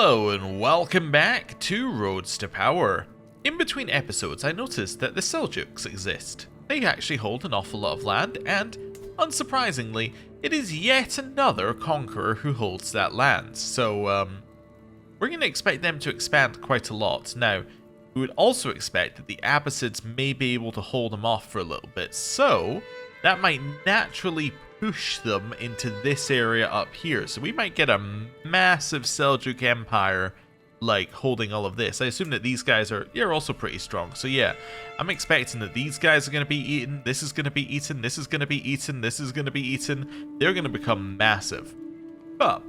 Hello and welcome back to Roads to Power. In between episodes I noticed that the Seljuks exist. They actually hold an awful lot of land and, unsurprisingly, it is yet another conqueror who holds that land. So we're going to expect them to expand quite a lot. Now, we would also expect that the Abbasids may be able to hold them off for a little bit, so that might naturally push them into this area up here. So we might get a massive Seljuk Empire like holding all of this. I assume that these guys are also pretty strong. So yeah, I'm expecting that these guys are going to be eaten, this is going to be eaten, this is going to be eaten, this is going to be eaten. They're going to become massive. But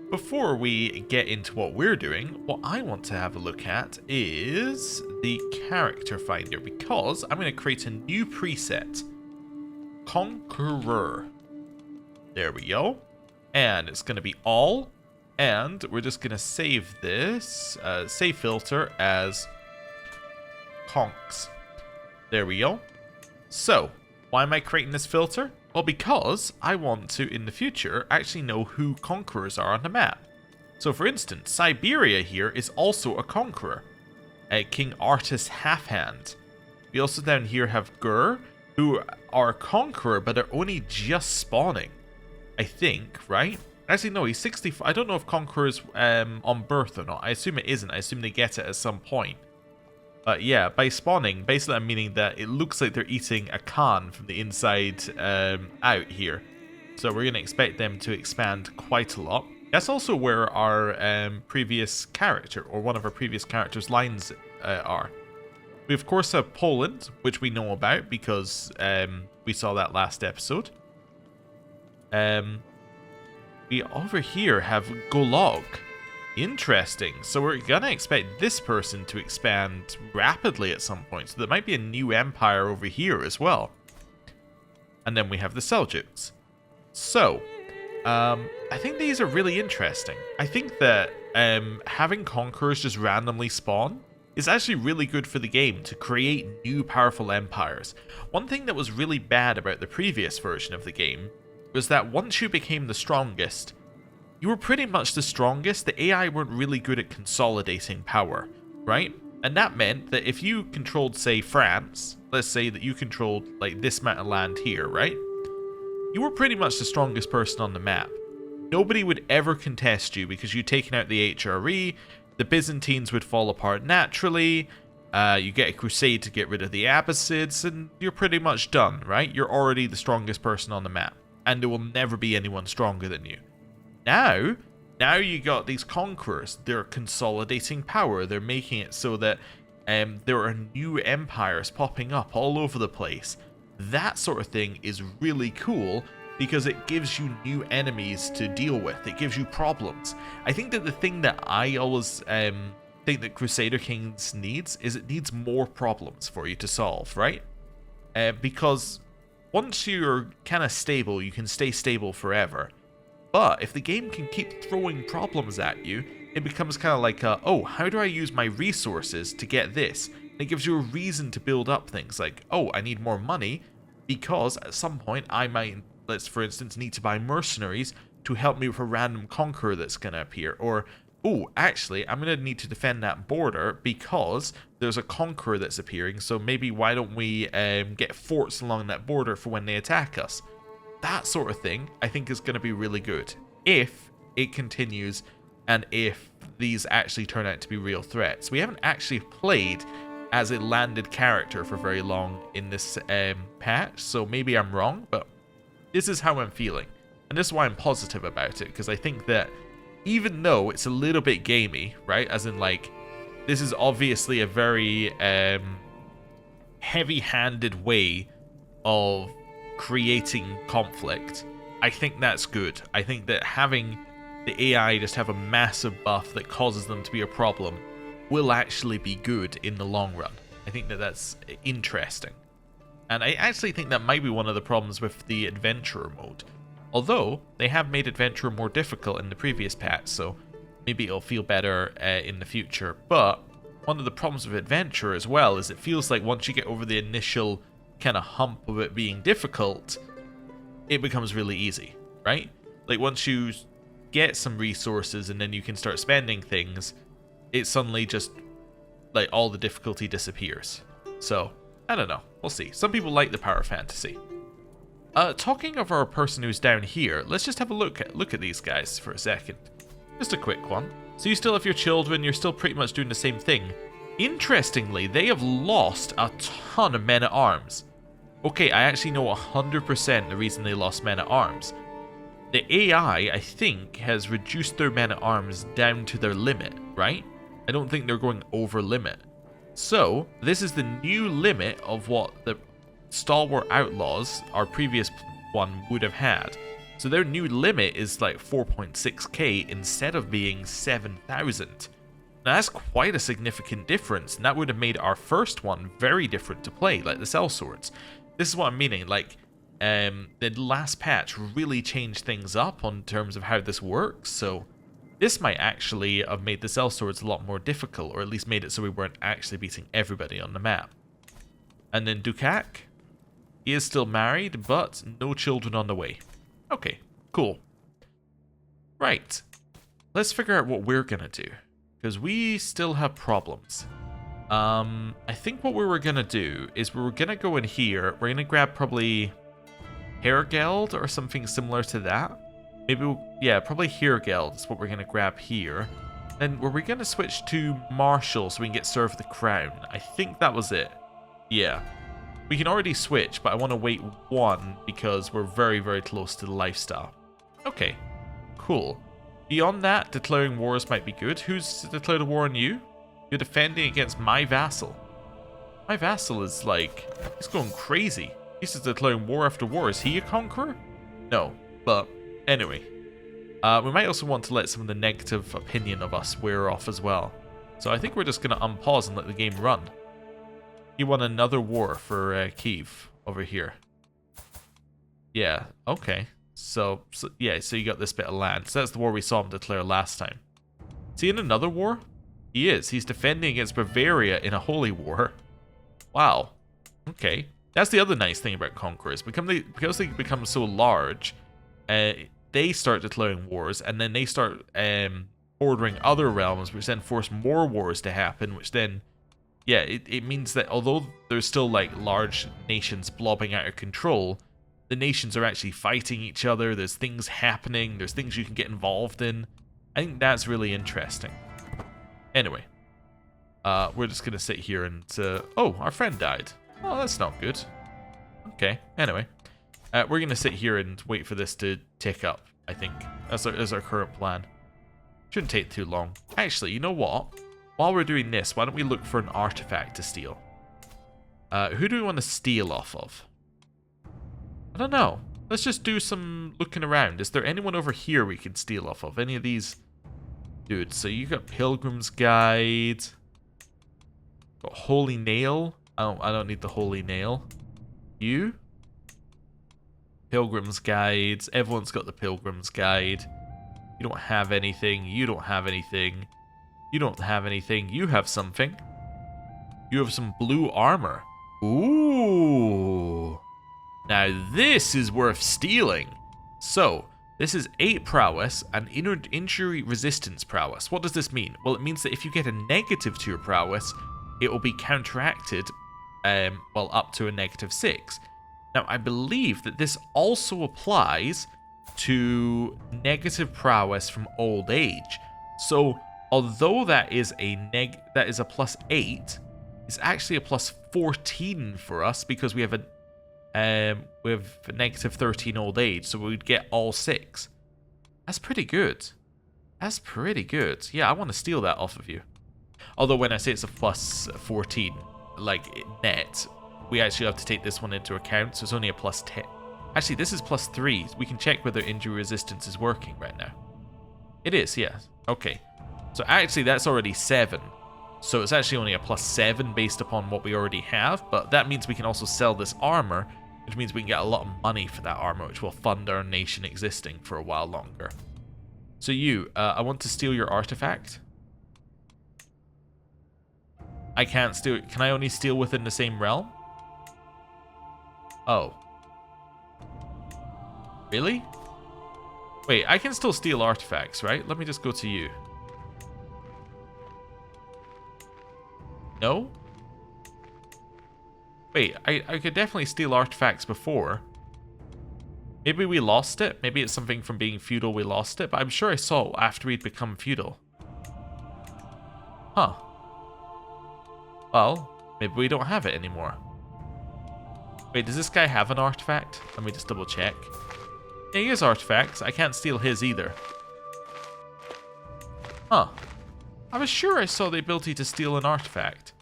before we get into what we're doing, what I want to have a look at is the character finder, because I'm going to create a new preset. Conqueror. There we go. And it's going to be all. And we're just going to save this, save filter as conks. There we go. So, why am I creating this filter? Well, because I want to, in the future, actually know who conquerors are on the map. So, for instance, Siberia here is also a conqueror. King Artis Halfhand. We also down here have Gur, who are a conqueror, but are only just spawning. I think, right? Actually, no, he's 64. I don't know if conqueror's on birth or not. I assume it isn't. I assume they get it at some point. But yeah, by spawning, basically I'm meaning that it looks like they're eating a Khan from the inside out here. So we're going to expect them to expand quite a lot. That's also where our previous character, or one of our previous characters' lines are. We of course have Poland, which we know about because we saw that last episode. We over here have Golog. Interesting. So we're gonna expect this person to expand rapidly at some point. So there might be a new empire over here as well. And then we have the Seljuks. So, I think these are really interesting. I think that having conquerors just randomly spawn is actually really good for the game to create new powerful empires. One thing that was really bad about the previous version of the game was that once you became the strongest, you were pretty much the strongest. The AI weren't really good at consolidating power, right? And that meant that if you controlled, say, France, let's say that you controlled like this amount of land here, right? You were pretty much the strongest person on the map. Nobody would ever contest you because you'd taken out the HRE, the Byzantines would fall apart naturally, you get a crusade to get rid of the Abbasids, and you're pretty much done, right? You're already the strongest person on the map. And there will never be anyone stronger than you. Now you got these conquerors. They're consolidating power. They're making it so that there are new empires popping up all over the place. That sort of thing is really cool because it gives you new enemies to deal with. It gives you problems. I think that the thing that I always think that Crusader Kings needs is it needs more problems for you to solve, right? Because once you're kind of stable, you can stay stable forever. But if the game can keep throwing problems at you, it becomes kind of like, oh, how do I use my resources to get this? And it gives you a reason to build up things like, oh, I need more money because at some point I might, let's for instance, need to buy mercenaries to help me with a random conqueror that's going to appear. Or, oh, actually, I'm going to need to defend that border because there's a conqueror that's appearing, so maybe why don't we get forts along that border for when they attack us? That sort of thing, I think, is going to be really good if it continues and if these actually turn out to be real threats. We haven't actually played as a landed character for very long in this patch, so maybe I'm wrong, but this is how I'm feeling. And this is why I'm positive about it, because I think that even though it's a little bit gamey, right? As in, like, this is obviously a very heavy-handed way of creating conflict. I think that's good. I think that having the AI just have a massive buff that causes them to be a problem will actually be good in the long run. I think that that's interesting. And I actually think that might be one of the problems with the adventurer mode. Although, they have made adventure more difficult in the previous patch, so maybe it'll feel better in the future. But one of the problems with adventure as well is it feels like once you get over the initial kind of hump of it being difficult, it becomes really easy, right? Like once you get some resources and then you can start spending things, it suddenly just, like, all the difficulty disappears. So, I don't know. We'll see. Some people like the power fantasy. Talking of our person who's down here, let's just have a look at these guys for a second. Just a quick one. So you still have your children, you're still pretty much doing the same thing. Interestingly, they have lost a ton of men-at-arms. Okay, I actually know 100% the reason they lost men-at-arms. The AI, I think, has reduced their men-at-arms down to their limit, right? I don't think they're going over limit. So, this is the new limit of what the Stalwart Outlaws, our previous one, would have had. So their new limit is like 4.6k instead of being 7,000. Now that's quite a significant difference, and that would have made our first one very different to play, like the sellswords. This is what I'm meaning, like, the last patch really changed things up on terms of how this works, so this might actually have made the sellswords a lot more difficult, or at least made it so we weren't actually beating everybody on the map. And then Dukak, he is still married, but no children on the way. Okay, cool. Right, let's figure out what we're gonna do, because we still have problems. I think what we were gonna do is we were gonna go in here, we're gonna grab probably Hergeld or something similar to that. Maybe, yeah, probably Hergeld is what we're gonna grab here. Then were we gonna switch to Marshal so we can get served the crown? I think that was it. Yeah. We can already switch, but I want to wait one because we're very, very close to the lifestyle. Okay, cool. Beyond that, declaring wars might be good. Who's declared a war on you? You're defending against my vassal. My vassal is like, he's going crazy. He's just declaring war after war. Is he a conqueror? No, but anyway. We might also want to let some of the negative opinion of us wear off as well. So I think we're just going to unpause and let the game run. He won another war for Kiev over here. Yeah, okay. So yeah, so you got this bit of land. So that's the war we saw him declare last time. Is he in another war? He is. He's defending against Bavaria in a holy war. Wow. Okay. That's the other nice thing about conquerors. Because they become so large, they start declaring wars, and then they start ordering other realms, which then force more wars to happen, which then, yeah, it means that although there's still like large nations blobbing out of control, the nations are actually fighting each other, there's things happening, there's things you can get involved in. I think that's really interesting. Anyway, we're just going to sit here and, oh, our friend died. Oh, that's not good. Okay, anyway. We're going to sit here and wait for this to tick up, I think. That's our current plan. Shouldn't take too long. Actually, you know what? While we're doing this, why don't we look for an artifact to steal? Who do we want to steal off of? I don't know. Let's just do some looking around. Is there anyone over here we can steal off of? Any of these dudes? So you got Pilgrim's Guide. Got Holy Nail. I don't need the Holy Nail. You? Pilgrim's Guide. Everyone's got the Pilgrim's Guide. You don't have anything. You don't have anything. You don't have anything. You have something. You have some blue armor. Ooh. Now this is worth stealing. So, this is 8 prowess and injury resistance prowess. What does this mean? Well, it means that if you get a negative to your prowess, it will be counteracted, well, up to a -6. Now, I believe that this also applies to negative prowess from old age. So, although that is a +8, it's actually a +14 for us because we have a -13 old age, so we'd get all 6. That's pretty good. That's pretty good. Yeah, I want to steal that off of you. Although when I say it's a +14, like net, we actually have to take this one into account, so it's only a +10. Actually, this is +3. We can check whether injury resistance is working right now. It is, yeah. Okay. So actually, that's already 7. So it's actually only a +7 based upon what we already have, but that means we can also sell this armor, which means we can get a lot of money for that armor, which will fund our nation existing for a while longer. So you, I want to steal your artifact. I can't steal. Can I only steal within the same realm? Oh. Really? Wait, I can still steal artifacts, right? Let me just go to you. No? Wait, I could definitely steal artifacts before. Maybe we lost it. Maybe it's something from being feudal we lost it. But I'm sure I saw it after we'd become feudal. Huh. Well, maybe we don't have it anymore. Wait, does this guy have an artifact? Let me just double check. Yeah, he has artifacts. I can't steal his either. Huh. I was sure I saw the ability to steal an artifact.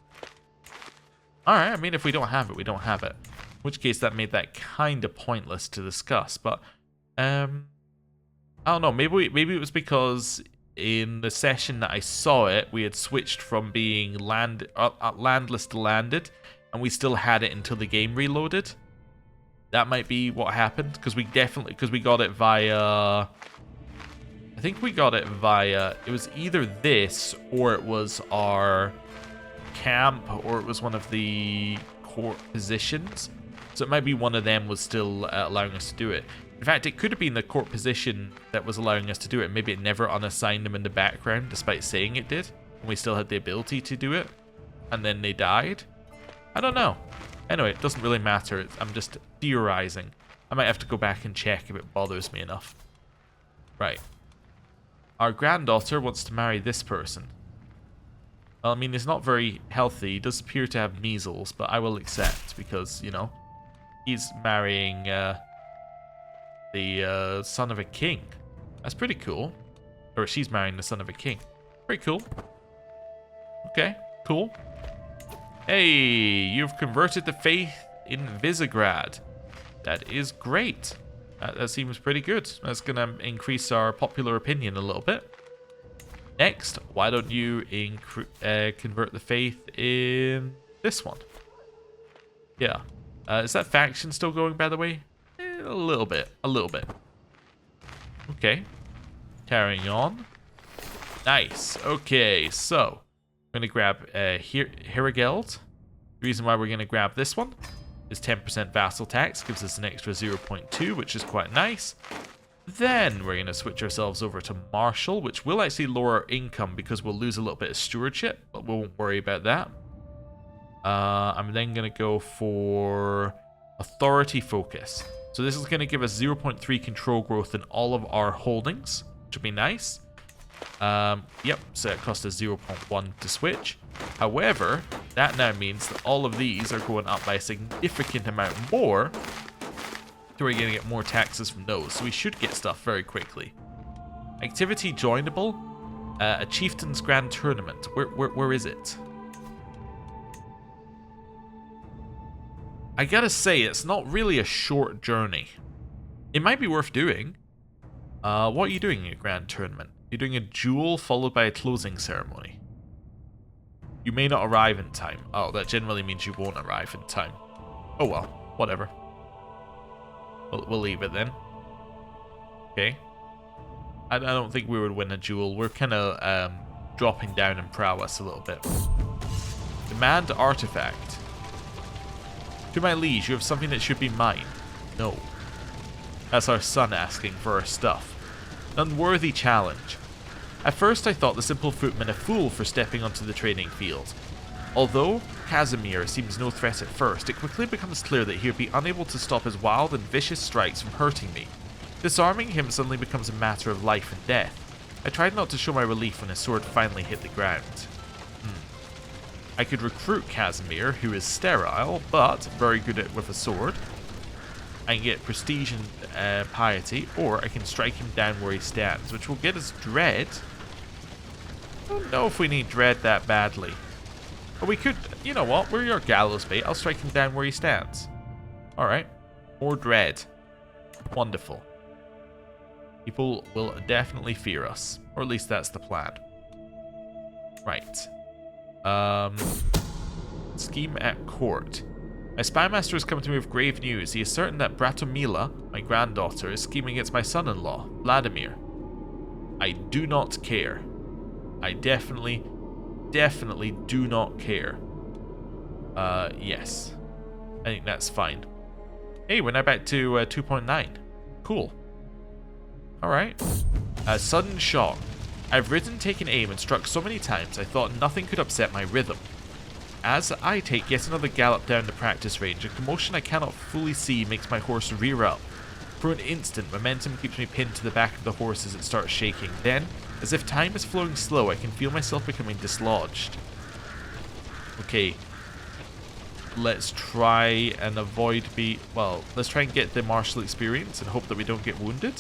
Alright, I mean, if we don't have it, we don't have it. In which case, that made that kind of pointless to discuss. But, I don't know. Maybe it was because in the session that I saw it, we had switched from being landless to landed, and we still had it until the game reloaded. That might be what happened, because we got it via... I think we got it via... It was either this, or it was our camp, or it was one of the court positions. So it might be one of them was still allowing us to do it. In fact, it could have been the court position that was allowing us to do it. Maybe it never unassigned them in the background, despite saying it did. And we still had the ability to do it. And then they died. I don't know. Anyway, it doesn't really matter. I'm just theorizing. I might have to go back and check if it bothers me enough. Right. Our granddaughter wants to marry this person. Well, I mean, he's not very healthy. He does appear to have measles, but I will accept because, you know, he's marrying the son of a king. That's pretty cool. Or she's marrying the son of a king. Pretty cool. Okay, cool. Hey, you've converted the faith in Visegrad. That is great. That seems pretty good. That's going to increase our popular opinion a little bit. Next, why don't you convert the faith in this one? Yeah. Is that faction still going, by the way? A little bit. A little bit. Okay. Carrying on. Nice. Okay, so I'm going to grab Herigeld. The reason why we're going to grab this one is 10% vassal tax. Gives us an extra 0.2, which is quite nice. Then we're going to switch ourselves over to Marshal, which will actually lower our income because we'll lose a little bit of stewardship, but we won't worry about that. I'm then going to go for Authority Focus. So this is going to give us 0.3 control growth in all of our holdings, which would be nice. Yep, so it cost us 0.1 to switch. However, that now means that all of these are going up by a significant amount more. So we're going to get more taxes from those. So we should get stuff very quickly. Activity joinable. A Chieftain's Grand Tournament. Where is it? I gotta say, it's not really a short journey. It might be worth doing. What are you doing in a Grand Tournament? You're doing a duel followed by a closing ceremony. You may not arrive in time. Oh, that generally means you won't arrive in time. Oh well, whatever. We'll leave it then. Okay. I don't think we would win a duel. We're kind of dropping down in prowess a little bit. Demand artifact. To my liege, you have something that should be mine. No. That's our son asking for our stuff. An unworthy challenge. At first I thought the simple footman a fool for stepping onto the training field. Although Casimir seems no threat at first, it quickly becomes clear that he would be unable to stop his wild and vicious strikes from hurting me. Disarming him suddenly becomes a matter of life and death. I tried not to show my relief when his sword finally hit the ground. I could recruit Casimir, who is sterile, but very good with a sword. I can get prestige and piety, or I can strike him down where he stands, which will get us dread. I don't know if we need dread that badly. But we could, you know what, we're your gallows bait. I'll strike him down where he stands. Alright. More dread. Wonderful. People will definitely fear us. Or at least that's the plan. Right. Scheme at court. My spymaster has come to me with grave news. He is certain that Bratomila, my granddaughter, is scheming against my son-in-law, Vladimir. I do not care. I definitely do not care. Yes. I think that's fine. Hey, we're now back to 2.9. Cool. Alright. A sudden shock. I've ridden, taken aim, and struck so many times I thought nothing could upset my rhythm. As I take yet another gallop down the practice range, a commotion I cannot fully see makes my horse rear up. For an instant, momentum keeps me pinned to the back of the horse as it starts shaking. Then, as if time is flowing slow, I can feel myself becoming dislodged. Okay. Let's try and avoid let's try and get the martial experience and hope that we don't get wounded.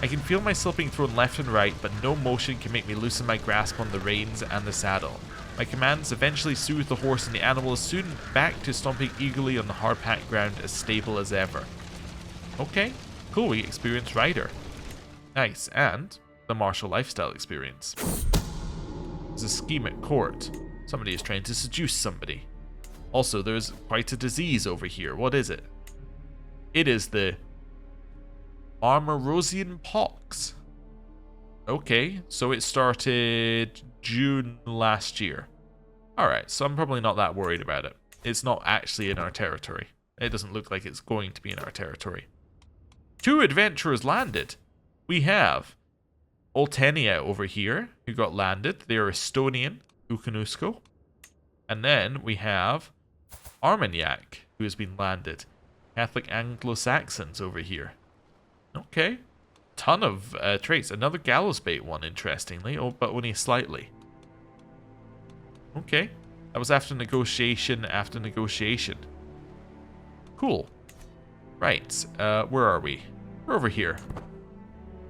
I can feel myself being thrown left and right, but no motion can make me loosen my grasp on the reins and the saddle. My commands eventually soothe the horse, and the animal is soon back to stomping eagerly on the hard-packed ground, as stable as ever. Okay, cool, we experienced Rider. Nice, and the martial lifestyle experience. There's a scheme at court. Somebody is trying to seduce somebody. Also, there's quite a disease over here. What is it? It is the Armorosian pox. Okay, so it started June last year. Alright, so I'm probably not that worried about it. It's not actually in our territory. It doesn't look like it's going to be in our territory. 2 adventurers landed. We have Oltenia over here, who got landed. They are Estonian, Ukanusko. And then we have Armagnac, who has been landed. Catholic Anglo-Saxons over here. Okay. Ton of traits. Another gallows bait one, interestingly. Oh, but only slightly. Okay. That was after negotiation after negotiation. Cool. Right. Where are we? We're over here.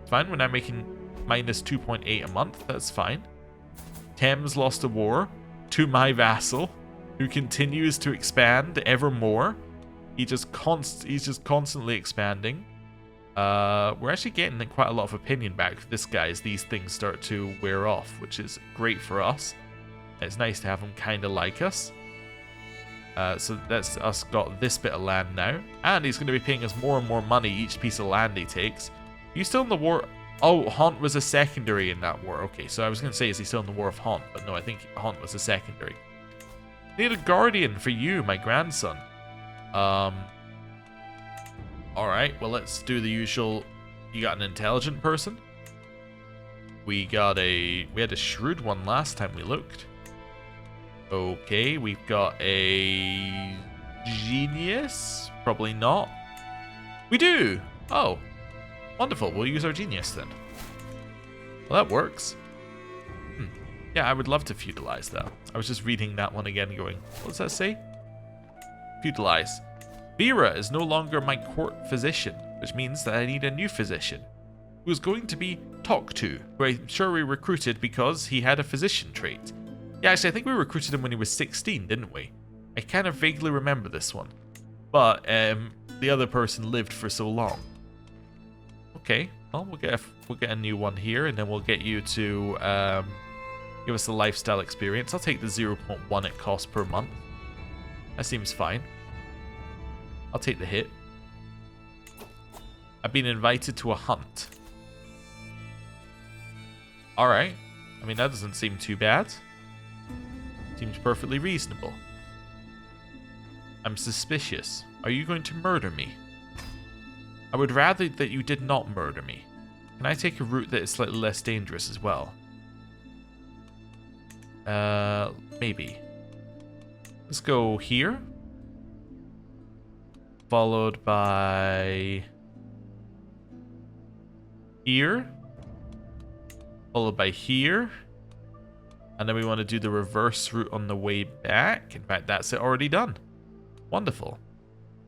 Fine. We're now making minus 2.8 a month. That's fine. Thames lost a war to my vassal, who continues to expand ever more. He's just constantly expanding. We're actually getting quite a lot of opinion back for this guy as these things start to wear off, which is great for us. It's nice to have him kind of like us. So that's us got this bit of land now. And he's going to be paying us more and more money each piece of land he takes. Are you still in the war? Oh, Haunt was a secondary in that war. Okay, so I was going to say, is he still in the War of Haunt? But no, I think Haunt was a secondary. Need a guardian for you, my grandson. Alright, well, let's do the usual. You got an intelligent person? We had a shrewd one last time we looked. Okay, we've got a genius? Probably not. We do! Oh. Wonderful, we'll use our genius then. Well, that works. Yeah, I would love to feudalize that. I was just reading that one again going, what does that say? Feudalize. Vera is no longer my court physician, which means that I need a new physician, who is going to be Toktu, who I'm sure we recruited because he had a physician trait. Yeah, actually, I think we recruited him when he was 16, didn't we? I kind of vaguely remember this one. But the other person lived for so long. Okay, well, we'll get a new one here, and then we'll get you to give us the lifestyle experience. I'll take the 0.1 it costs per month. That seems fine. I'll take the hit. I've been invited to a hunt. Alright. I mean, that doesn't seem too bad. Seems perfectly reasonable. I'm suspicious. Are you going to murder me? I would rather that you did not murder me. Can I take a route that is slightly less dangerous as well? Maybe. Let's go here. Followed by here. Followed by here. And then we want to do the reverse route on the way back. In fact, that's it already done. Wonderful.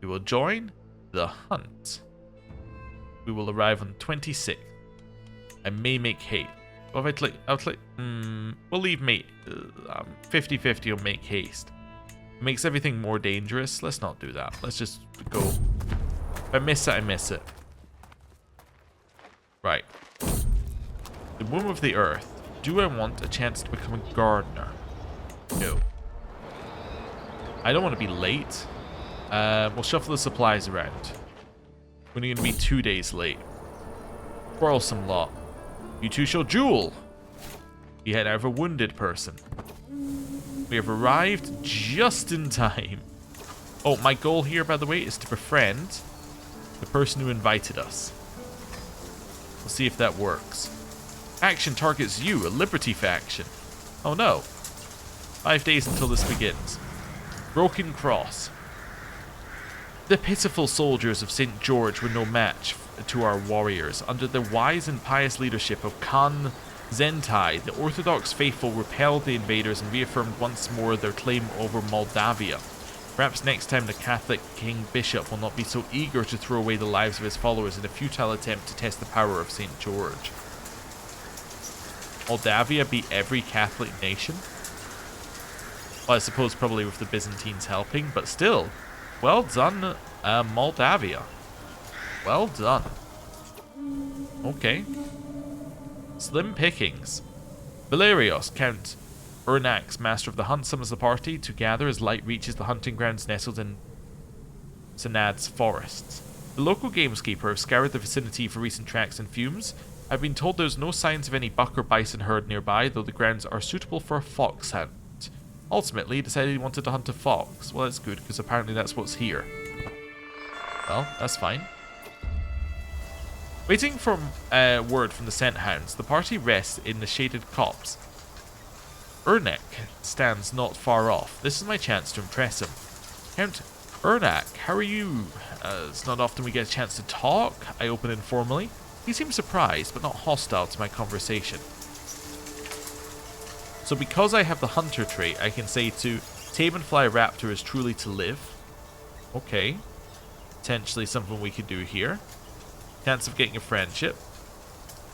We will join the hunt. We will arrive on 26th. I may make haste. Well, if I'll click. We'll leave mate. 50-50 will make haste. It makes everything more dangerous. Let's not do that. Let's just go. If I miss it, I miss it. Right. The Womb of the Earth. Do I want a chance to become a gardener? No. I don't want to be late. We'll shuffle the supplies around. We're going to be 2 days late. Quarrelsome lot. You two shall duel. You had out a wounded person. We have arrived just in time. Oh, my goal here, by the way, is to befriend the person who invited us. We'll see if that works. Action targets you, a Liberty faction. Oh no. 5 days until this begins. Broken Cross. The pitiful soldiers of St. George were no match to our warriors. Under the wise and pious leadership of Khan Zentai, the Orthodox faithful repelled the invaders and reaffirmed once more their claim over Moldavia. Perhaps next time the Catholic King Bishop will not be so eager to throw away the lives of his followers in a futile attempt to test the power of St. George. Moldavia beat every Catholic nation? Well, I suppose probably with the Byzantines helping, but still, well done, Moldavia. Well done. Okay. Slim pickings. Valerios, Count Ernax, Master of the Hunt, summons the party to gather as light reaches the hunting grounds nestled in Sanad's forests. The local gameskeeper have scoured the vicinity for recent tracks and fumes. I've been told there's no signs of any buck or bison herd nearby, though the grounds are suitable for a fox hunt. Ultimately, he decided he wanted to hunt a fox. Well, that's good, because apparently that's what's here. Well, that's fine. Waiting for word from the scent hounds, the party rests in the shaded copse. Ernak stands not far off. This is my chance to impress him. Count Ernak, how are you? It's not often we get a chance to talk, I open informally. He seems surprised, but not hostile to my conversation. So because I have the hunter trait, I can say to tame and fly a raptor is truly to live. Okay. Potentially something we could do here. Chance of getting a friendship.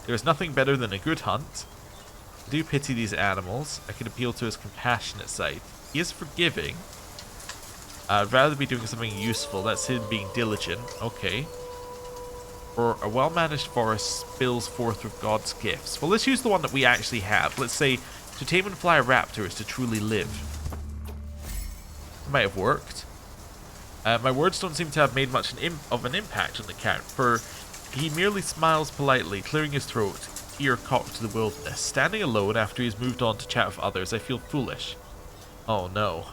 There is nothing better than a good hunt. I do pity these animals. I can appeal to his compassionate side. He is forgiving. I'd rather be doing something useful. That's him being diligent. Okay. Or a well-managed forest spills forth with God's gifts. Well, let's use the one that we actually have. Let's say to tame and fly a raptor is to truly live. It might have worked. My words don't seem to have made much of an impact on the Count, for he merely smiles politely, clearing his throat, ear cocked to the wilderness. Standing alone after he's moved on to chat with others, I feel foolish. Oh no.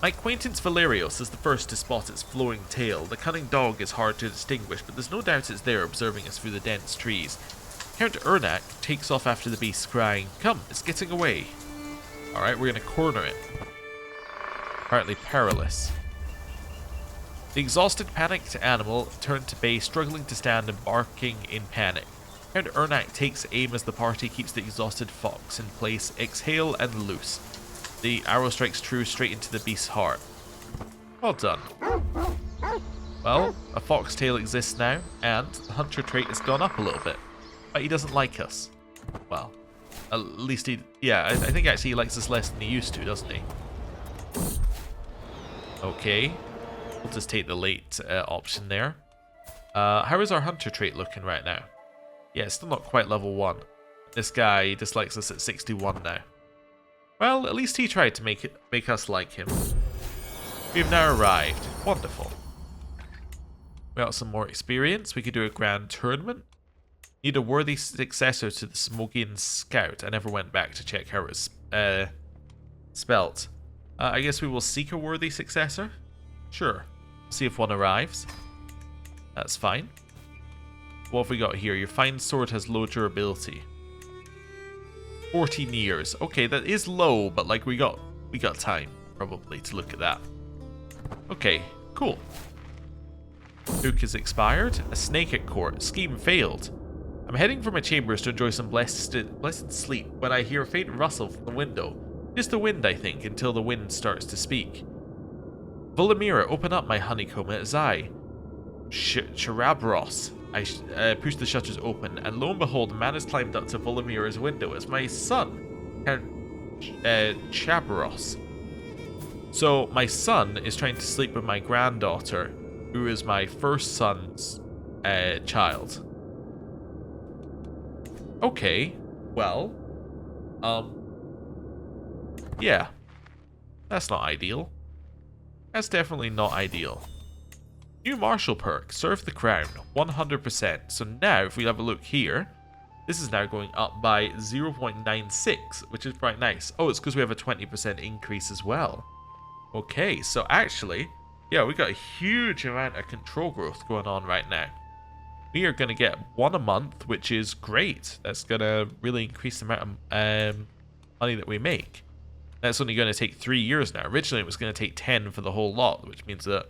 My acquaintance Valerios is the first to spot its flowing tail. The cunning dog is hard to distinguish, but there's no doubt it's there observing us through the dense trees. Count Ernak takes off after the beast, crying, "Come, it's getting away." Alright, we're going to corner it. Apparently perilous. The exhausted, panicked animal turned to bay, struggling to stand and barking in panic. Count Ernak takes aim as the party keeps the exhausted fox in place. Exhale and loose. The arrow strikes true straight into the beast's heart. Well done. Well, a foxtail exists now, and the hunter trait has gone up a little bit. But he doesn't like us. Well, at least he... Yeah, I think actually he likes us less than he used to, doesn't he? Okay. We'll just take the late option there. How is our hunter trait looking right now? Yeah, it's still not quite level 1. This guy dislikes us at 61 now. Well, at least he tried to make us like him. We've now arrived. Wonderful. We got some more experience. We could do a grand tournament. Need a worthy successor to the Smogian Scout. I never went back to check how it was spelt. I guess we will seek a worthy successor. Sure. See if one arrives. That's fine. What have we got here? Your fine sword has low durability. 14 years. Okay, that is low, but like we got time probably to look at that. Okay, cool. Book is expired. A snake at court. Scheme failed. I'm heading for my chambers to enjoy some blessed sleep when I hear a faint rustle from the window. Just the wind, I think, until the wind starts to speak. Volamira, open up, my honeycomb, as I... Charabros. I push the shutters open, and lo and behold, a man has climbed up to Volamira's window. It's my son, Count Chabaros. So, my son is trying to sleep with my granddaughter, who is my first son's child. Okay, well, yeah, that's not ideal. That's definitely not ideal. New martial perk, serve the crown, 100%. So now, if we have a look here, this is now going up by 0.96, which is quite nice. Oh, it's because we have a 20% increase as well. Okay, so actually, yeah, we got a huge amount of control growth going on right now. we are going to get 1 a month, which is great. That's going to really increase the amount of money that we make. That's only going to take 3 years now. Originally, it was going to take 10 for the whole lot, which means that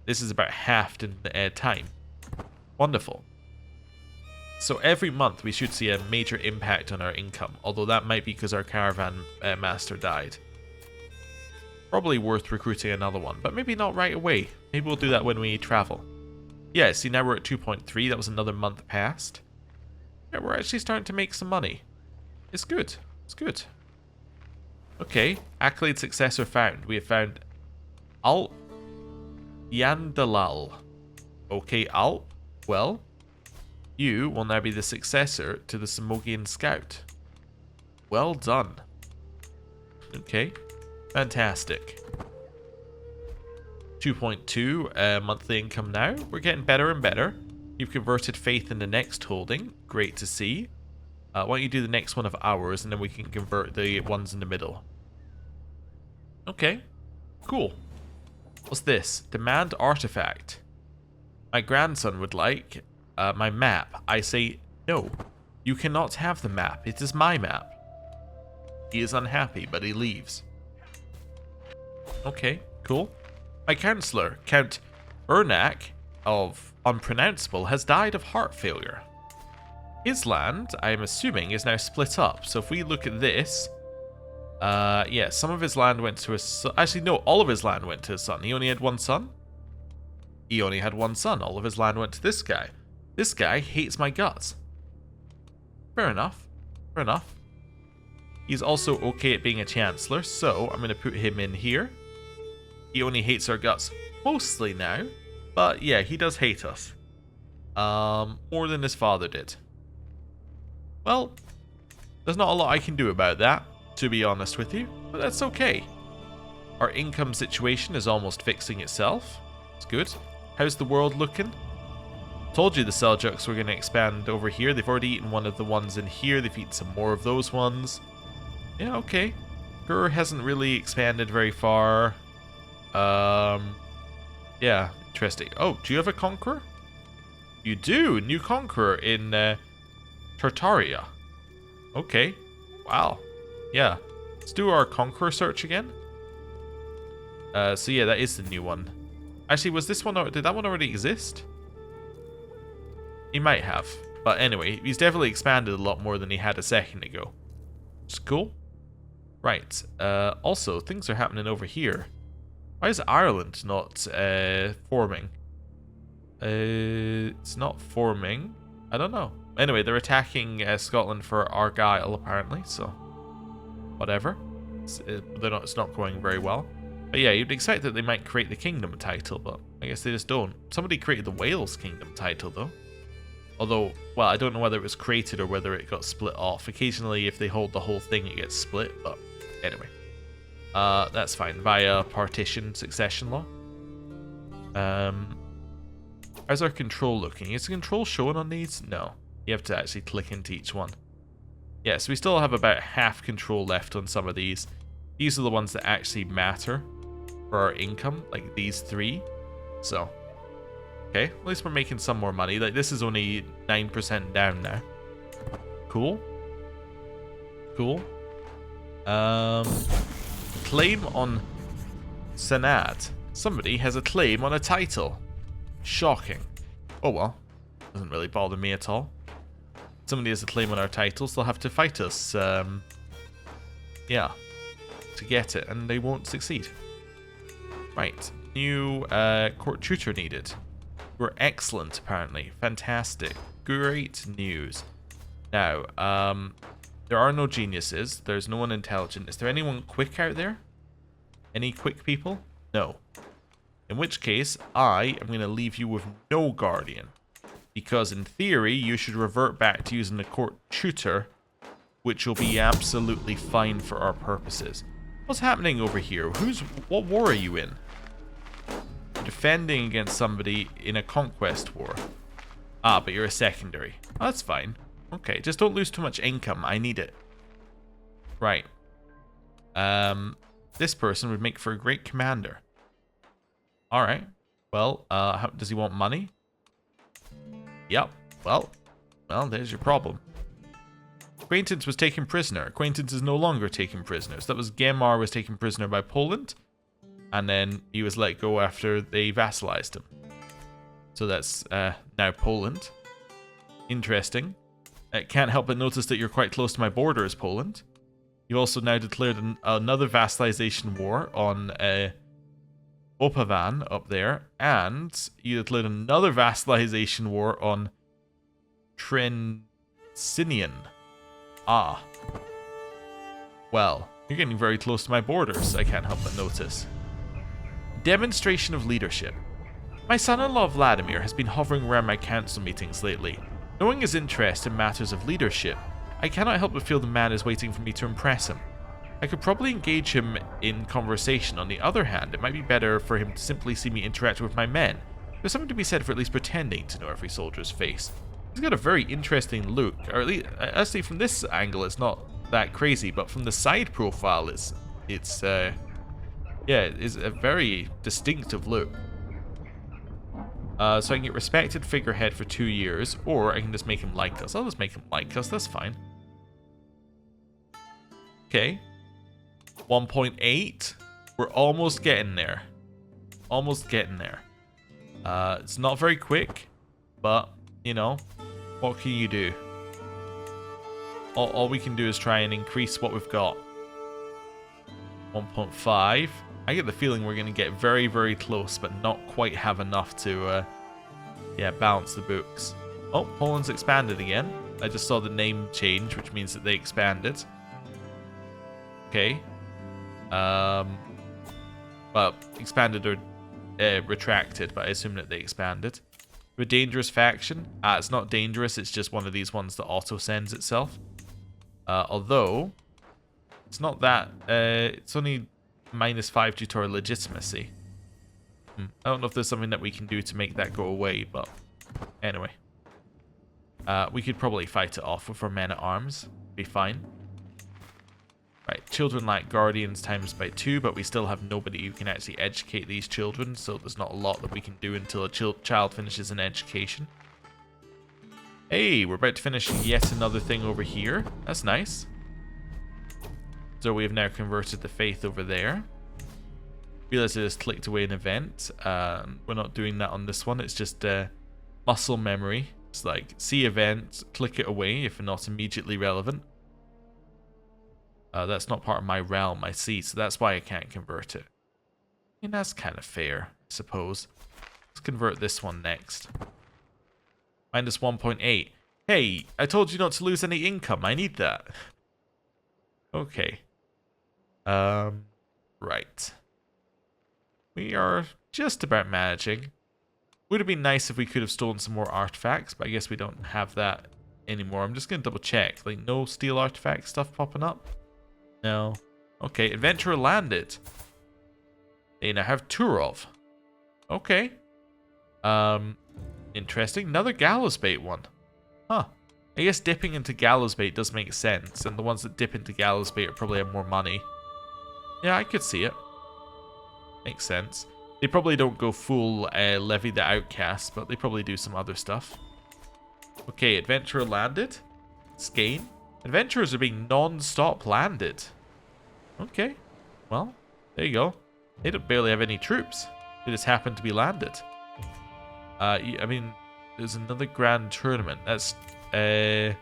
this is about halved in time. Wonderful. So every month, we should see a major impact on our income, although that might be because our caravan master died. Probably worth recruiting another one, but maybe not right away. Maybe we'll do that when we travel. Yeah, see, now we're at 2.3. That was another month past. Yeah, we're actually starting to make some money. It's good. It's good. Okay, accolade successor found. We have found Alp Yandalal. Okay, Alp. Well, you will now be the successor to the Samogian Scout. Well done. Okay, fantastic. 2.2 monthly income now. We're getting better and better. You've converted faith in the next holding. Great to see. Why don't you do the next one of ours, and then we can convert the ones in the middle. Okay, cool. What's this? Demand artifact. My grandson would like my map. I say, no, you cannot have the map. It is my map. He is unhappy, but he leaves. Okay, cool. My counselor, Count Ernak of Unpronounceable, has died of heart failure. His land, I am assuming, is now split up. So if we look at this, yeah, some of his land went to his son. Actually, no, all of his land went to his son. He only had one son. He only had one son. All of his land went to this guy. This guy hates my guts. Fair enough. Fair enough. He's also okay at being a chancellor, so I'm going to put him in here. He only hates our guts mostly now, but yeah, he does hate us. More than his father did. Well, there's not a lot I can do about that, to be honest with you, but that's okay. Our income situation is almost fixing itself. It's good. How's the world looking? Told you the Seljuks were going to expand over here. They've already eaten one of the ones in here. They've eaten some more of those ones. Yeah, okay. Gur hasn't really expanded very far. Yeah, interesting. Oh, do you have a conqueror? You do. New conqueror in Tartaria. Okay. Wow. Yeah. Let's do our conqueror search again. So yeah, that is the new one. Actually, was this one, did that one already exist? He might have. But anyway, he's definitely expanded a lot more than he had a second ago. It's cool. Right. Also, things are happening over here. Why is Ireland not forming? It's not forming. I don't know. Anyway, they're attacking Scotland for Argyll, apparently, so whatever. It's not going very well. But yeah, you'd expect that they might create the kingdom title, but I guess they just don't. Somebody created the Wales kingdom title, though. Although, well, I don't know whether it was created or whether it got split off. Occasionally, if they hold the whole thing, it gets split, but anyway. That's fine. Via partition succession law. How's our control looking? Is the control showing on these? No. You have to actually click into each one. Yeah, so we still have about half control left on some of these. These are the ones that actually matter for our income, like these three. So, okay, at least we're making some more money. Like, this is only 9% down now. Cool. Cool. Claim on Senat. Somebody has a claim on a title. Shocking. Oh well. Doesn't really bother me at all. Somebody has a claim on our titles, they'll have to fight us. Yeah. To get it, and they won't succeed. Right. New court tutor needed. We're excellent, apparently. Fantastic. Great news. Now, there are no geniuses. There's no one intelligent. Is there anyone quick out there? Any quick people? No. In which case, I am going to leave you with no guardian. Because in theory, you should revert back to using the court tutor, which will be absolutely fine for our purposes. What's happening over here? What war are you in? You're defending against somebody in a conquest war. Ah, but you're a secondary. Oh, that's fine. Okay, just don't lose too much income. I need it. Right. This person would make for a great commander. Alright. Well, does he want money? Yep. Well, there's your problem. Acquaintance was taken prisoner. Acquaintance is no longer taken prisoner. So that was Gemar was taken prisoner by Poland. And then he was let go after they vassalized him. So that's now Poland. Interesting. I can't help but notice that you're quite close to my border as Poland. You also now declared another vassalization war on Opavan up there. And you declared another vassalization war on Trencinian. Ah. Well, you're getting very close to my borders, I can't help but notice. Demonstration of leadership. My son-in-law Vladimir has been hovering around my council meetings lately. Knowing his interest in matters of leadership, I cannot help but feel the man is waiting for me to impress him. I could probably engage him in conversation. On the other hand, it might be better for him to simply see me interact with my men. There's something to be said for at least pretending to know every soldier's face. He's got a very interesting look, or at least, actually from this angle it's not that crazy, but from the side profile it's a very distinctive look. So I can get respected figurehead for 2 years, or I can just make him like us. I'll just make him like us, that's fine. Okay. 1.8. We're almost getting there. Almost getting there. It's not very quick, but, you know, what can you do? All we can do is try and increase what we've got. 1.5. I get the feeling we're going to get very, very close, but not quite have enough to, balance the books. Oh, Poland's expanded again. I just saw the name change, which means that they expanded. Okay. Well, expanded or retracted, but I assume that they expanded. A dangerous faction. It's not dangerous, it's just one of these ones that auto-sends itself. Although, it's not that, it's only -5 due to our legitimacy. I don't know if there's something that we can do to make that go away, but anyway. We could probably fight it off with our men-at-arms. Be fine. Right, children like guardians times by 2, but we still have nobody who can actually educate these children, so there's not a lot that we can do until a child finishes an education. Hey, we're about to finish yet another thing over here. That's nice. So we have now converted the faith over there. Realize I just clicked away an event. We're not doing that on this one. It's just muscle memory. It's like, see event, click it away if not immediately relevant. That's not part of my realm, I see, so that's why I can't convert it. I mean, that's kind of fair, I suppose. Let's convert this one next. -1.8. Hey, I told you not to lose any income. I need that. Okay. Right. We are just about managing. Would have been nice if we could have stolen some more artifacts, but I guess we don't have that anymore. I'm just going to double check. Like, no steel artifact stuff popping up? No. Okay, adventurer landed. They now have Turov. Okay. Interesting. Another gallows bait one. Huh. I guess dipping into gallows bait does make sense, and the ones that dip into gallows bait probably have more money. Yeah, I could see it. Makes sense. They probably don't go full Levy the Outcast, but they probably do some other stuff. Okay, adventurer landed. Skane. Adventurers are being non-stop landed. Okay. Well, there you go. They don't barely have any troops. They just happen to be landed. I mean, there's another grand tournament. That's the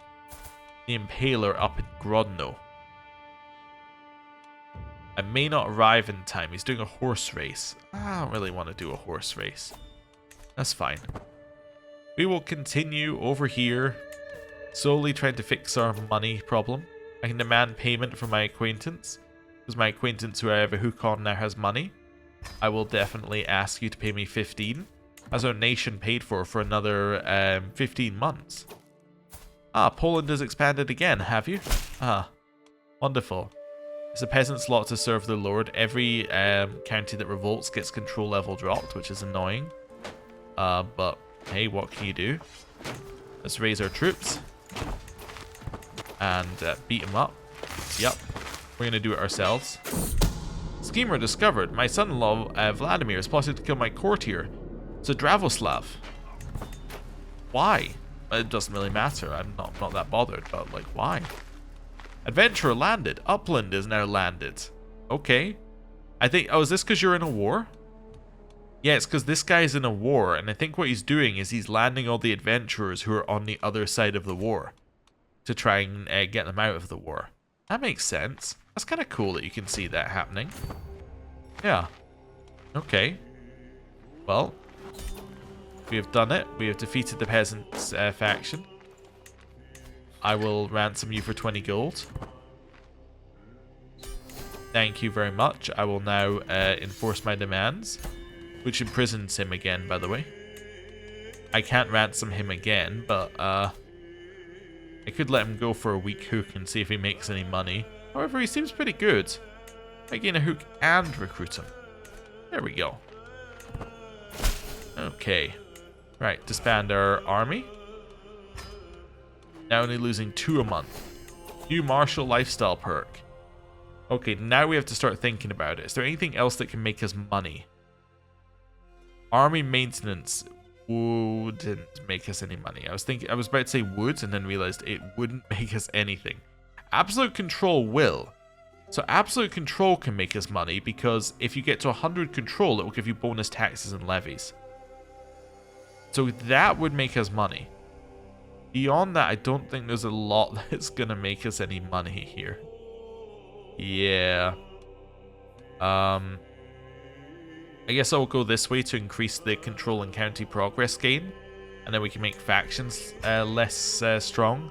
Impaler up in Grodno. I may not arrive in time. He's doing a horse race. I don't really want to do a horse race. That's fine. We will continue over here, slowly trying to fix our money problem. I can demand payment from my acquaintance, because my acquaintance who I have a hook on now has money. I will definitely ask you to pay me 15, as our nation paid for another 15 months. Ah, Poland has expanded again, have you? Ah, wonderful. It's a peasant's lot to serve their lord. Every county that revolts gets control level dropped, which is annoying. But hey, what can you do? Let's raise our troops and beat them up. Yep, we're gonna do it ourselves. Schemer discovered. My son-in-law Vladimir is plotting to kill my courtier, Dravoslav. Why? It doesn't really matter. I'm not that bothered, but like, why? Adventurer landed. Upland is now landed. Okay. I think, oh, is this because you're in a war? Yeah, it's because this guy's in a war, and I think what he's doing is he's landing all the adventurers who are on the other side of the war to try and get them out of the war. That makes sense. That's kind of cool that you can see that happening. Yeah. Okay. Well, we have done it. We have defeated the peasants faction. I will ransom you for 20 gold. Thank you very much. I will now enforce my demands, which imprisons him again, by the way. I can't ransom him again, but I could let him go for a weak hook and see if he makes any money. However, he seems pretty good. I gain a hook and recruit him. There we go. Okay. Right, disband our army. Now only losing 2 a month. New martial lifestyle perk. Okay, now we have to start thinking about it. Is there anything else that can make us money? Army maintenance wouldn't make us any money. I was about to say would and then realized it wouldn't make us anything. Absolute control will. So absolute control can make us money because if you get to 100 control, it will give you bonus taxes and levies. So that would make us money. Beyond that, I don't think there's a lot that's going to make us any money here. Yeah. I guess I'll go this way to increase the control and county progress gain. And then we can make factions less strong.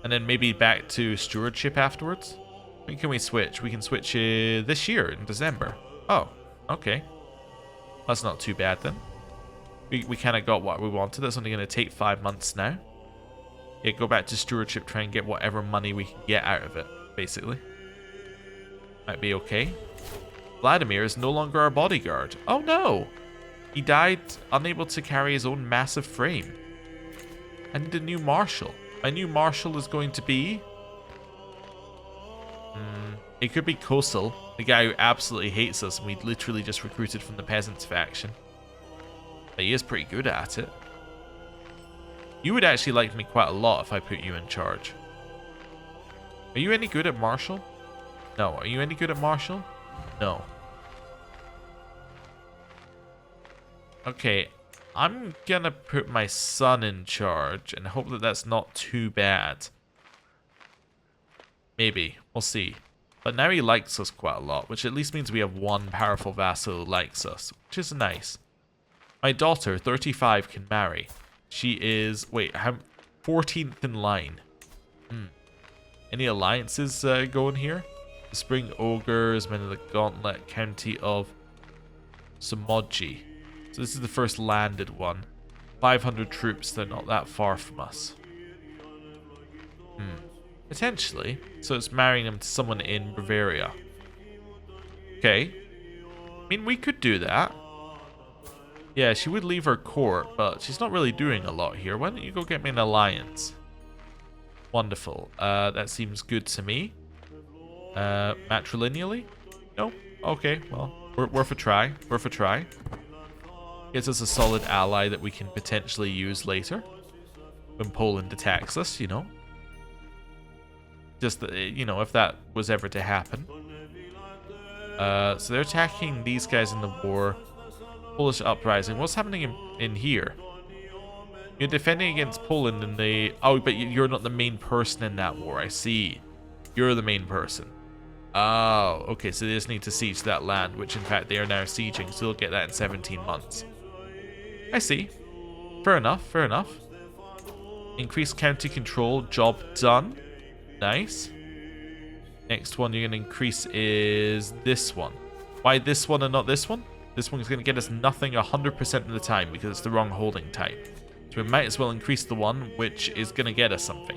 And then maybe back to stewardship afterwards. When can we switch? We can switch this year in December. Oh, okay. That's not too bad then. We kind of got what we wanted. That's only going to take 5 months now. Yeah, go back to stewardship, try and get whatever money we can get out of it, basically. Might be okay. Vladimir is no longer our bodyguard. Oh no! He died unable to carry his own massive frame. I need a new marshal. My new marshal is going to be... it could be Kosel, the guy who absolutely hates us and we literally just recruited from the peasants faction. But he is pretty good at it. You would actually like me quite a lot if I put you in charge. Are you any good at marshal? No. Are you any good at marshal? No. Okay. I'm gonna put my son in charge and hope that that's not too bad. Maybe. We'll see. But now he likes us quite a lot, which at least means we have one powerful vassal who likes us, which is nice. My daughter, 35, can marry. She is... Wait, 14th in line. Any alliances going here? The Spring Ogres, Men of the Gauntlet, County of Somoji. So this is the first landed one. 500 troops, they're not that far from us. Potentially. So it's marrying him to someone in Bavaria. Okay. I mean, we could do that. Yeah, she would leave her court, but she's not really doing a lot here. Why don't you go get me an alliance? Wonderful. That seems good to me. Matrilineally? No? Okay, well, worth a try. Worth a try. Gives us a solid ally that we can potentially use later. When Poland attacks us, you know. Just, you know, if that was ever to happen. So they're attacking these guys in the war. Polish uprising. What's happening in here? You're defending against Poland and they... Oh, but you're not the main person in that war. I see. You're the main person. Oh, okay. So they just need to siege that land, which in fact they are now sieging. So they'll get that in 17 months. I see. Fair enough. Fair enough. Increased county control. Job done. Nice. Next one you're going to increase is this one. Why this one and not this one? This one's going to get us nothing 100% of the time because it's the wrong holding type. So we might as well increase the one which is going to get us something.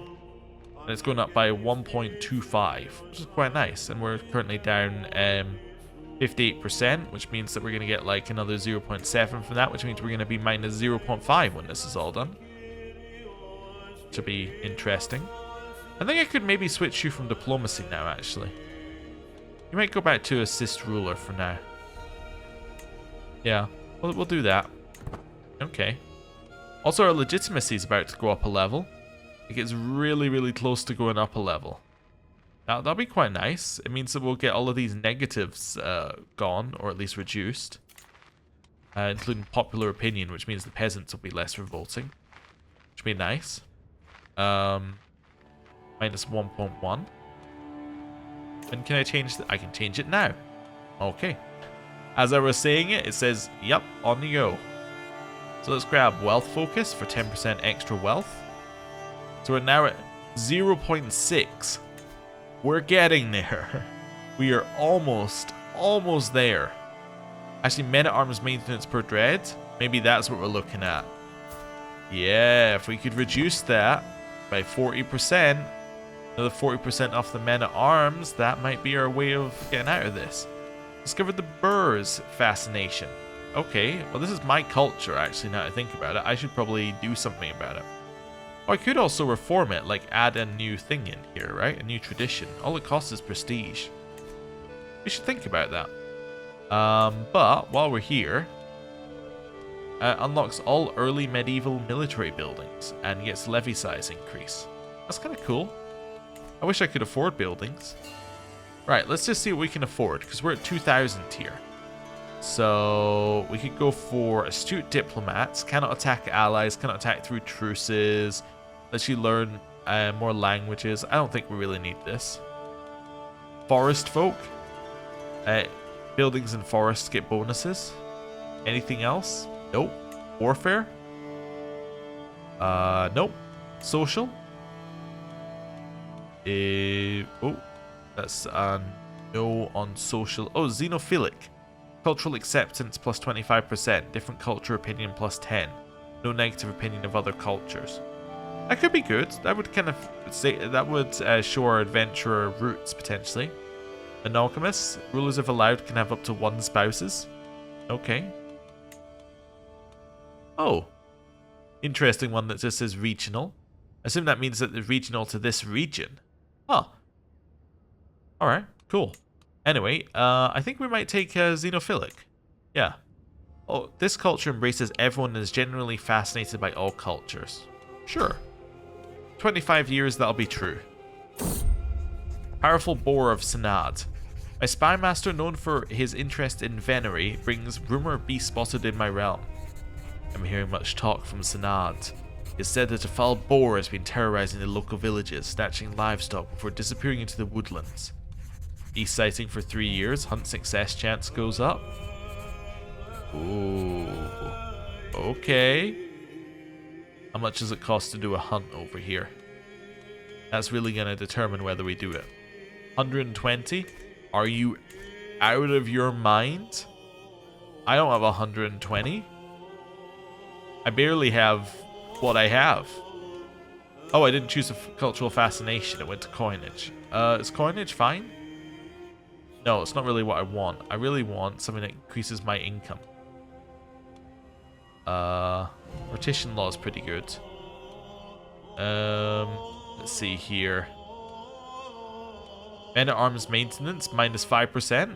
And it's going up by 1.25, which is quite nice. And we're currently down 58%, which means that we're going to get like another 0.7 from that, which means we're going to be minus 0.5 when this is all done. Which will be interesting. I think I could maybe switch you from diplomacy now, actually. You might go back to assist ruler for now. Yeah, we'll do that. Okay. Also, our legitimacy is about to go up a level. It gets really, really close to going up a level. Now, that'll be quite nice. It means that we'll get all of these negatives gone, or at least reduced. Including popular opinion, which means the peasants will be less revolting. Which will be nice. Minus 1.1. And can I change that? I can change it now. Okay. As I was saying it, it says, yep, on you go. So let's grab wealth focus for 10% extra wealth. So we're now at 0.6. We're getting there. We are almost there. Actually, men-at-arms maintenance per dread. Maybe that's what we're looking at. Yeah, if we could reduce that by 40%, another 40% off the men-at-arms, that might be our way of getting out of this. Discovered the Burrs fascination. Okay, well this is my culture actually, now that I think about it. I should probably do something about it. Oh, I could also reform it, like add a new thing in here, right? A new tradition. All it costs is prestige. We should think about that. But while we're here, unlocks all early medieval military buildings and gets levy size increase. That's kind of cool. I wish I could afford buildings. Right, let's just see what we can afford, because we're at 2,000 here. So we could go for astute diplomats, cannot attack allies, cannot attack through truces, lets you learn more languages. I don't think we really need this. Forest folk, buildings in forests get bonuses. Anything else? Nope. Warfare? Nope. Social? Oh, that's no on social. Oh, xenophilic. Cultural acceptance plus 25%. Different culture opinion plus 10. No negative opinion of other cultures. That could be good. That would kind of say that would show our adventurer roots potentially. Monogamous. Rulers if allowed can have up to 1 spouses. Okay. Oh. Interesting one that just says regional. I assume that means that it's regional to this region. Huh. Alright, cool. Anyway, I think we might take xenophilic. Yeah. Oh, this culture embraces everyone and is generally fascinated by all cultures. Sure. 25 years, that'll be true. Powerful Boar of Senad. My spy master, known for his interest in venery, brings rumor of beasts spotted in my realm. I'm hearing much talk from Senad. It's said that a foul boar has been terrorizing the local villages, snatching livestock before disappearing into the woodlands. Beast sighting for 3 years, hunt success chance goes up. Ooh. Okay. How much does it cost to do a hunt over here? That's really going to determine whether we do it. 120? Are you out of your mind? I don't have 120. I barely have what I have. Oh, I didn't choose a cultural fascination. It went to coinage. Is coinage fine? No, it's not really what I want. I really want something that increases my income. Partition law is pretty good. Let's see here. Men-at-arms maintenance, minus 5%.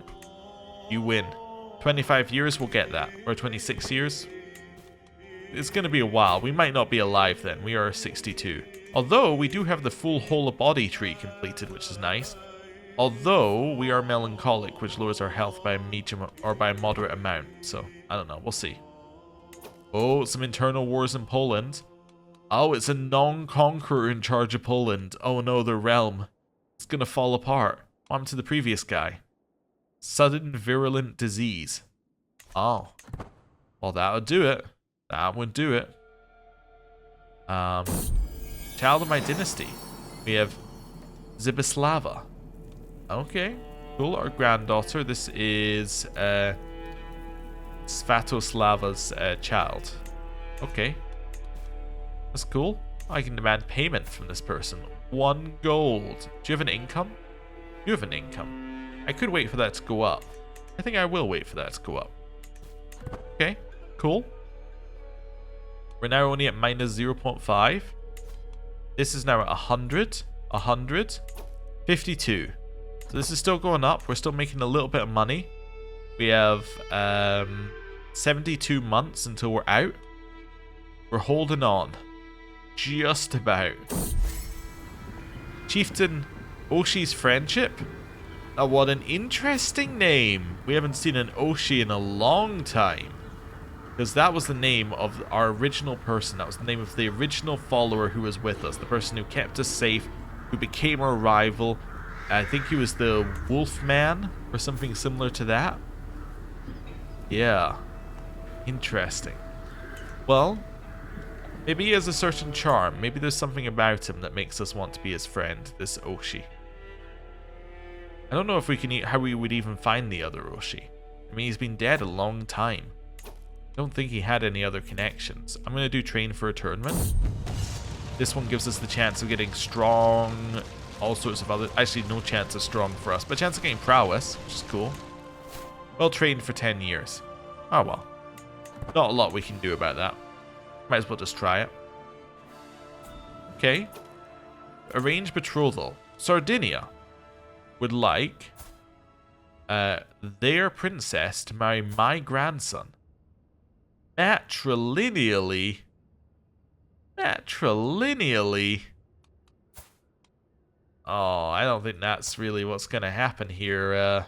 You win. 25 years, we'll get that. Or 26 years. It's going to be a while. We might not be alive then. We are 62. Although, we do have the full whole of body tree completed, which is nice. Although, we are melancholic, which lowers our health by a medium or by a moderate amount. So, I don't know. We'll see. Oh, some internal wars in Poland. Oh, it's a non-conqueror in charge of Poland. Oh no, their realm. It's going to fall apart. What happened to the previous guy? Sudden virulent disease. Oh. Well, that would do it. That would do it. Child of my dynasty. We have Zibislava. Okay. Cool. Our granddaughter. This is Svatoslava's child. Okay. That's cool. I can demand payment from this person. 1 gold. Do you have an income? You have an income. I could wait for that to go up. I think I will wait for that to go up. Okay. Cool. We're now only at minus 0.5. This is now at 100. 100. 52. So this is still going up. We're still making a little bit of money. We have 72 months until we're out. We're holding on. Just about. Chieftain Oshi's Friendship? Oh, what an interesting name. We haven't seen an Oshi in a long time. Because that was the name of our original person. That was the name of the original follower who was with us. The person who kept us safe, who became our rival. I think he was the Wolf Man or something similar to that. Yeah. Interesting. Well, maybe he has a certain charm. Maybe there's something about him that makes us want to be his friend, this Oshi. I don't know if we can how we would even find the other Oshi. I mean, he's been dead a long time. I don't think he had any other connections. I'm going to do train for a tournament. This one gives us the chance of getting strong, all sorts of other... Actually, no chance of strong for us, but chance of getting prowess, which is cool. Well trained for 10 years. Oh well. Not a lot we can do about that. Might as well just try it. Okay. Arrange betrothal. Sardinia would like their princess to marry my grandson. Matrilineally. Matrilineally. Oh, I don't think that's really what's going to happen here.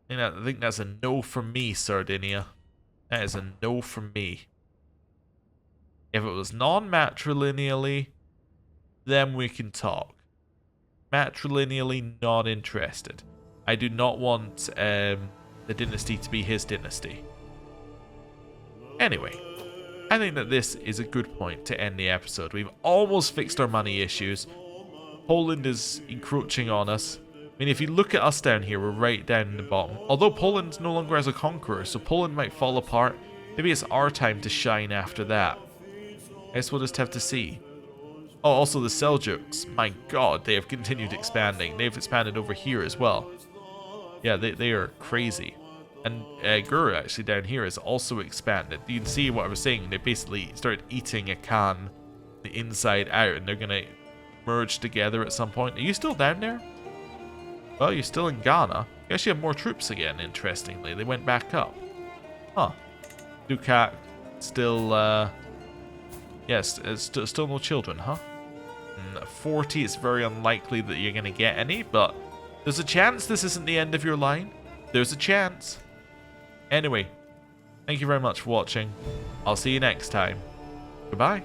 I think that's a no from me, Sardinia. That is a no from me. If it was non-matrilineally, then we can talk. Matrilineally, not interested. I do not want the dynasty to be his dynasty. Anyway, I think that this is a good point to end the episode. We've almost fixed our money issues. Poland is encroaching on us. I mean, if you look at us down here, we're right down in the bottom. Although Poland no longer has a conqueror, so Poland might fall apart. Maybe it's our time to shine after that. I guess we'll just have to see. Oh, also the Seljuks. My god, they have continued expanding. They've expanded over here as well. Yeah, they are crazy. And Gur, actually, down here has also expanded. You can see what I was saying. They basically started eating a Khan the inside out, and they're going to merge together at some point. Are you still down there? Well, you're still in Ghana. You actually have more troops again, interestingly. They went back up. Huh. Dukat still, yes, still no children, huh? 40, it's very unlikely that you're going to get any, but there's a chance this isn't the end of your line. There's a chance. Anyway, thank you very much for watching. I'll see you next time. Goodbye.